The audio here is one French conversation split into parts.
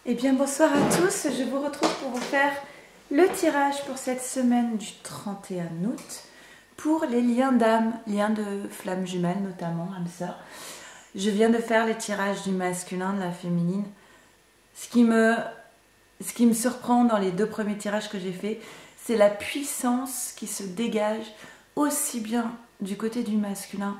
Eh bien bonsoir à tous, je vous retrouve pour vous faire le tirage pour cette semaine du 31 août pour les liens d'âme, liens de flammes jumelles notamment, âme sœur. Je viens de faire les tirages du masculin, de la féminine. Ce qui me surprend dans les deux premiers tirages que j'ai faits, c'est la puissance qui se dégage aussi bien du côté du masculin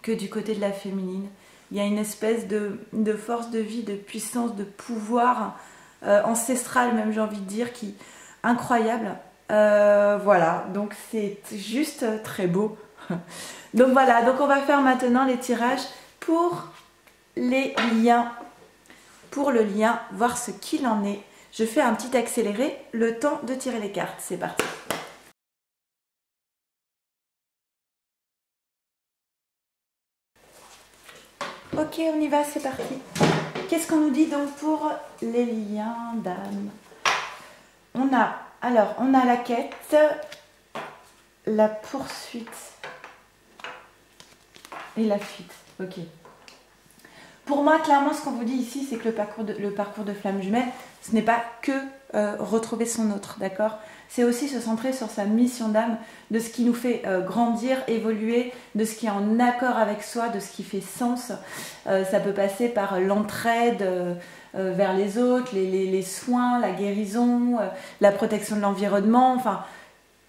que du côté de la féminine. Il y a une espèce de force de vie, de puissance, de pouvoir ancestral même j'ai envie de dire, qui incroyable. Voilà, donc c'est juste très beau. Donc voilà, donc on va faire maintenant les tirages pour les liens. Pour le lien, voir ce qu'il en est. Je fais un petit accéléré, le temps de tirer les cartes. C'est parti. Ok, on y va, c'est parti. Qu'est-ce qu'on nous dit donc pour les liens d'âme? On a la quête, la poursuite et la fuite. Ok. Pour moi, clairement, ce qu'on vous dit ici, c'est que le parcours de flamme jumelle, ce n'est pas que retrouver son autre, d'accord? C'est aussi se centrer sur sa mission d'âme, de ce qui nous fait grandir, évoluer, de ce qui est en accord avec soi, de ce qui fait sens. Ça peut passer par l'entraide vers les autres, les soins, la guérison, la protection de l'environnement, enfin,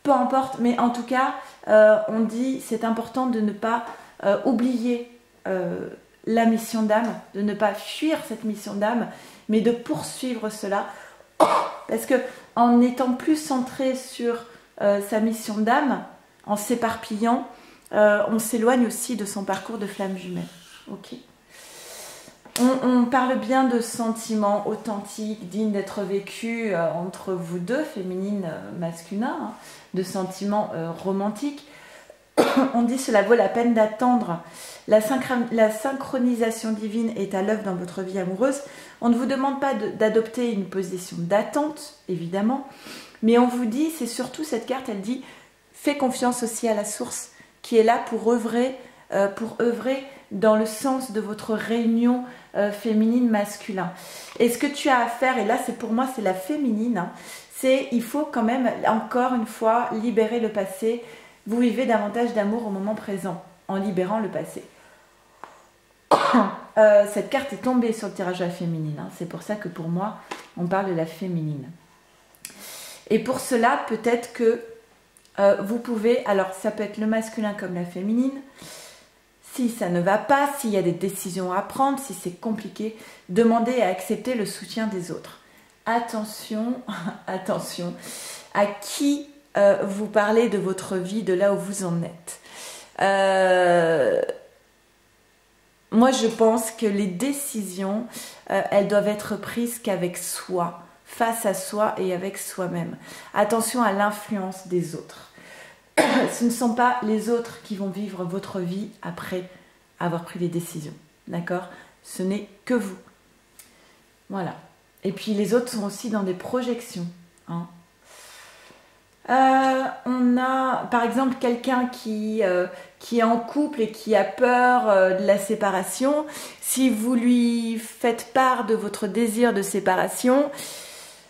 peu importe. Mais en tout cas, on dit c'est important de ne pas oublier la mission d'âme, de ne pas fuir cette mission d'âme, mais de poursuivre cela. Parce que en étant plus centré sur sa mission d'âme, en s'éparpillant, on s'éloigne aussi de son parcours de flamme jumelle. Ok. On parle bien de sentiments authentiques, dignes d'être vécus entre vous deux, féminine, masculin, hein, de sentiments romantiques. On dit cela vaut la peine d'attendre. La synchronisation divine est à l'œuvre dans votre vie amoureuse. On ne vous demande pas d'adopter une position d'attente, évidemment, mais on vous dit, c'est surtout cette carte, elle dit, fais confiance aussi à la source qui est là pour œuvrer dans le sens de votre réunion féminine-masculin. Et ce que tu as à faire, et là c'est pour moi c'est la féminine, hein, c'est il faut quand même encore une fois libérer le passé. Vous vivez davantage d'amour au moment présent en libérant le passé. Cette carte est tombée sur le tirage à la féminine. Hein. C'est pour ça que pour moi, on parle de la féminine. Et pour cela, peut-être que vous pouvez... Alors, ça peut être le masculin comme la féminine. Si ça ne va pas, s'il y a des décisions à prendre, si c'est compliqué, demandez à accepter le soutien des autres. Attention, attention à qui... vous parlez de votre vie, de là où vous en êtes. Moi, je pense que les décisions, elles doivent être prises qu'avec soi, face à soi et avec soi-même. Attention à l'influence des autres. Ce ne sont pas les autres qui vont vivre votre vie après avoir pris des décisions. D'accord? Ce n'est que vous. Voilà. Et puis les autres sont aussi dans des projections. Hein. On a par exemple quelqu'un qui est en couple et qui a peur de la séparation. Si vous lui faites part de votre désir de séparation,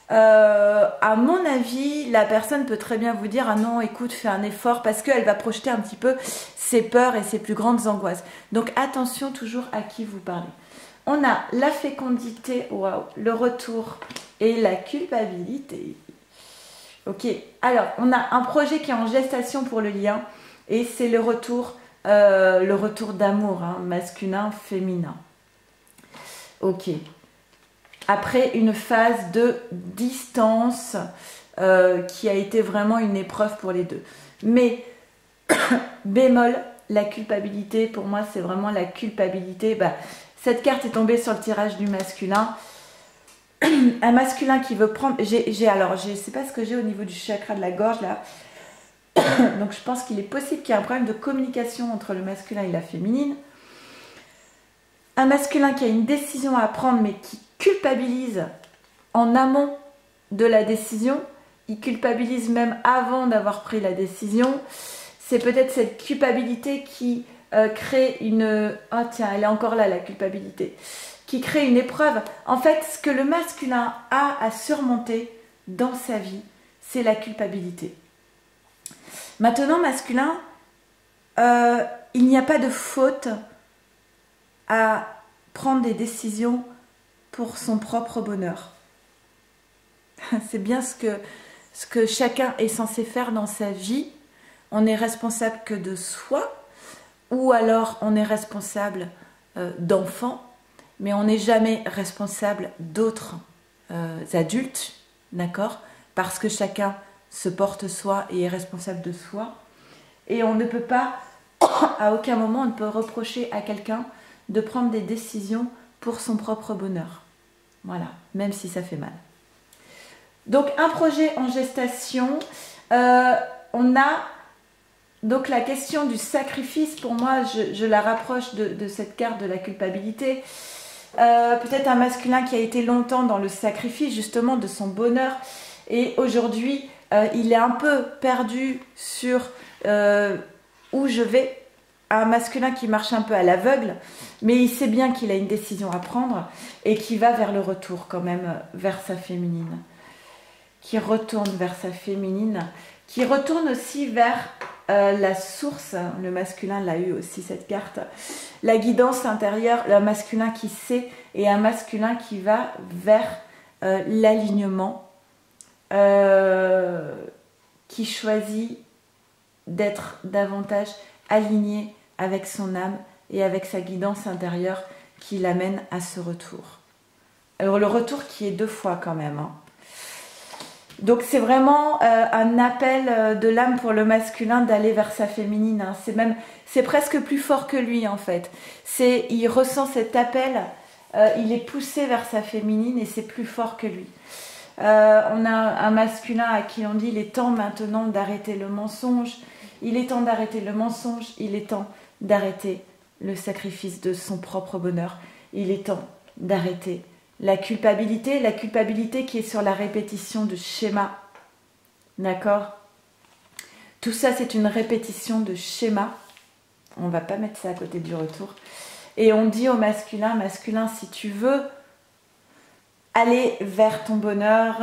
à mon avis, la personne peut très bien vous dire « Ah non, écoute, fais un effort » parce qu'elle va projeter un petit peu ses peurs et ses plus grandes angoisses. Donc attention toujours à qui vous parlez. On a la fécondité, waouh, le retour et la culpabilité. Ok, alors on a un projet qui est en gestation pour le lien et c'est le retour d'amour, hein, masculin, féminin. Ok. Après une phase de distance qui a été vraiment une épreuve pour les deux. Mais bémol, la culpabilité, pour moi c'est vraiment la culpabilité. Bah, cette carte est tombée sur le tirage du masculin. Un masculin qui veut prendre... Alors, je ne sais pas ce que j'ai au niveau du chakra de la gorge, là. Donc, je pense qu'il est possible qu'il y ait un problème de communication entre le masculin et la féminine. Un masculin qui a une décision à prendre, mais qui culpabilise en amont de la décision. Il culpabilise même avant d'avoir pris la décision. C'est peut-être cette culpabilité qui crée une... Ah, tiens, elle est encore là, la culpabilité. qui crée une épreuve. En fait, ce que le masculin a à surmonter dans sa vie, c'est la culpabilité. Maintenant, masculin, il n'y a pas de faute à prendre des décisions pour son propre bonheur. C'est bien ce que chacun est censé faire dans sa vie. On n'est responsable que de soi, ou alors on est responsable d'enfants, mais on n'est jamais responsable d'autres adultes, d'accord? Parce que chacun se porte soi et est responsable de soi. Et on ne peut pas, à aucun moment, on ne peut reprocher à quelqu'un de prendre des décisions pour son propre bonheur. Voilà, même si ça fait mal. Donc un projet en gestation, on a donc la question du sacrifice. Pour moi, je la rapproche de cette carte de la culpabilité. Peut-être un masculin qui a été longtemps dans le sacrifice justement de son bonheur et aujourd'hui il est un peu perdu sur où je vais. Un masculin qui marche un peu à l'aveugle, mais il sait bien qu'il a une décision à prendre et qui va vers le retour quand même, vers sa féminine. Qui retourne vers sa féminine, qui retourne aussi vers la source. Le masculin l'a eu aussi cette carte. La guidance intérieure, le masculin qui sait et un masculin qui va vers l'alignement, qui choisit d'être davantage aligné avec son âme et avec sa guidance intérieure qui l'amène à ce retour. Alors le retour qui est 2 fois quand même. Hein. Donc c'est vraiment un appel de l'âme pour le masculin d'aller vers sa féminine. Hein. C'est presque plus fort que lui en fait. Il ressent cet appel, il est poussé vers sa féminine et c'est plus fort que lui. On a un masculin à qui on dit il est temps maintenant d'arrêter le mensonge. Il est temps d'arrêter le mensonge, il est temps d'arrêter le sacrifice de son propre bonheur. Il est temps d'arrêter la culpabilité qui est sur la répétition de schémas. D'accord? Tout ça, c'est une répétition de schémas. On ne va pas mettre ça à côté du retour. Et on dit au masculin, si tu veux aller vers ton bonheur,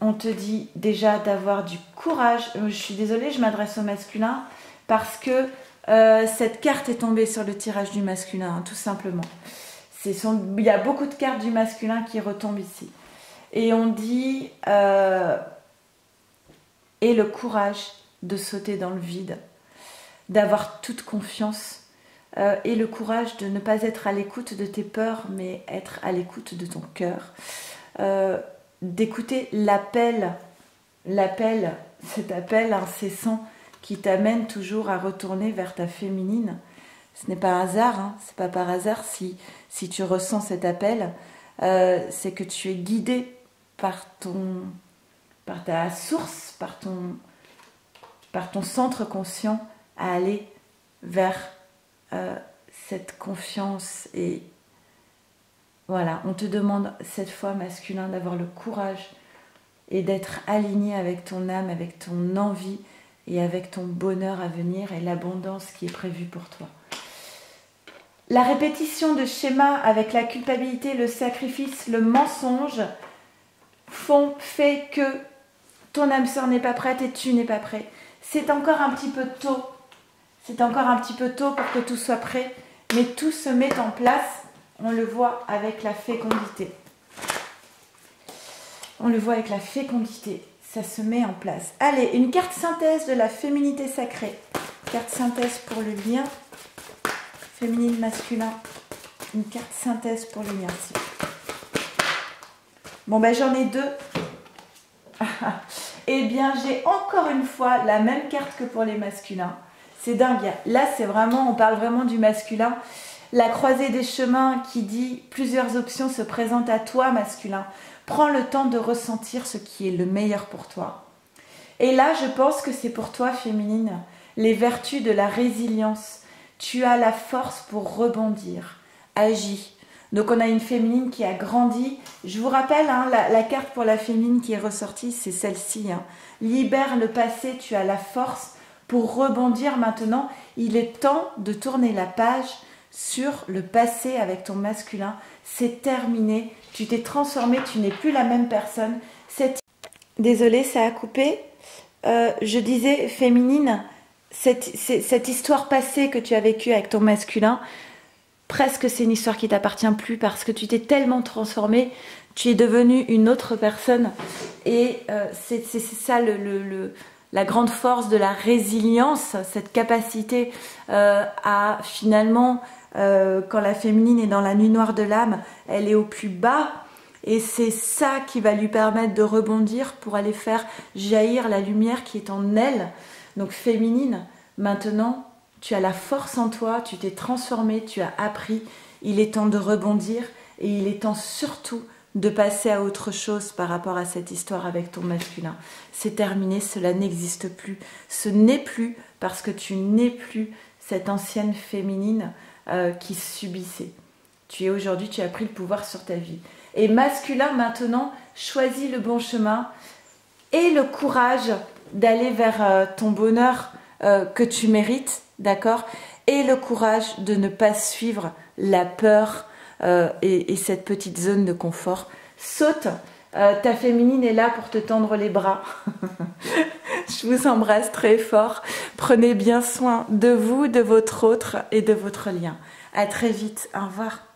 on te dit déjà d'avoir du courage. Je suis désolée, je m'adresse au masculin parce que cette carte est tombée sur le tirage du masculin, hein, tout simplement. Il y a beaucoup de cartes du masculin qui retombent ici. Et on dit et le courage de sauter dans le vide, d'avoir toute confiance et le courage de ne pas être à l'écoute de tes peurs, mais être à l'écoute de ton cœur. D'écouter cet appel incessant qui t'amène toujours à retourner vers ta féminine. Ce n'est pas un hasard, hein, c'est pas par hasard si tu ressens cet appel, c'est que tu es guidé par ta source, par ton centre conscient à aller vers cette confiance. Et voilà, on te demande cette fois, masculin, d'avoir le courage et d'être aligné avec ton âme, avec ton envie et avec ton bonheur à venir et l'abondance qui est prévue pour toi. La répétition de schémas avec la culpabilité, le sacrifice, le mensonge fait que ton âme sœur n'est pas prête et tu n'es pas prêt. C'est encore un petit peu tôt. C'est encore un petit peu tôt pour que tout soit prêt, mais tout se met en place. On le voit avec la fécondité. Ça se met en place. Allez, une carte synthèse de la féminité sacrée. Carte synthèse pour le lien. Féminine, masculin. Une carte synthèse pour le lien. Bon, ben j'en ai 2. Eh bien, j'ai encore une fois la même carte que pour les masculins. C'est dingue. Là, on parle vraiment du masculin. La croisée des chemins qui dit plusieurs options se présentent à toi, masculin. Prends le temps de ressentir ce qui est le meilleur pour toi. Et là, je pense que c'est pour toi, féminine, les vertus de la résilience. Tu as la force pour rebondir. Agis. Donc, on a une féminine qui a grandi. Je vous rappelle, hein, la carte pour la féminine qui est ressortie, c'est celle-ci. Hein. Libère le passé, tu as la force pour rebondir maintenant. Il est temps de tourner la page. sur le passé avec ton masculin. C'est terminé, tu t'es transformé, tu n'es plus la même personne. Désolée, ça a coupé. Je disais, féminine, cette histoire passée que tu as vécue avec ton masculin, presque c'est une histoire qui t'appartient plus parce que tu t'es tellement transformée, tu es devenue une autre personne. Et c'est ça la grande force de la résilience, cette capacité à finalement, quand la féminine est dans la nuit noire de l'âme, elle est au plus bas. Et c'est ça qui va lui permettre de rebondir pour aller faire jaillir la lumière qui est en elle. Donc féminine, maintenant, tu as la force en toi, tu t'es transformée, tu as appris. Il est temps de rebondir et il est temps surtout de passer à autre chose par rapport à cette histoire avec ton masculin. C'est terminé, cela n'existe plus. Ce n'est plus parce que tu n'es plus cette ancienne féminine qui subissait. Tu es aujourd'hui, tu as pris le pouvoir sur ta vie. Et masculin, maintenant, choisis le bon chemin et le courage d'aller vers ton bonheur que tu mérites, d'accord? Et le courage de ne pas suivre la peur et cette petite zone de confort. Saute, ta féminine est là pour te tendre les bras. Je vous embrasse très fort. Prenez bien soin de vous, de votre autre et de votre lien. À très vite. Au revoir.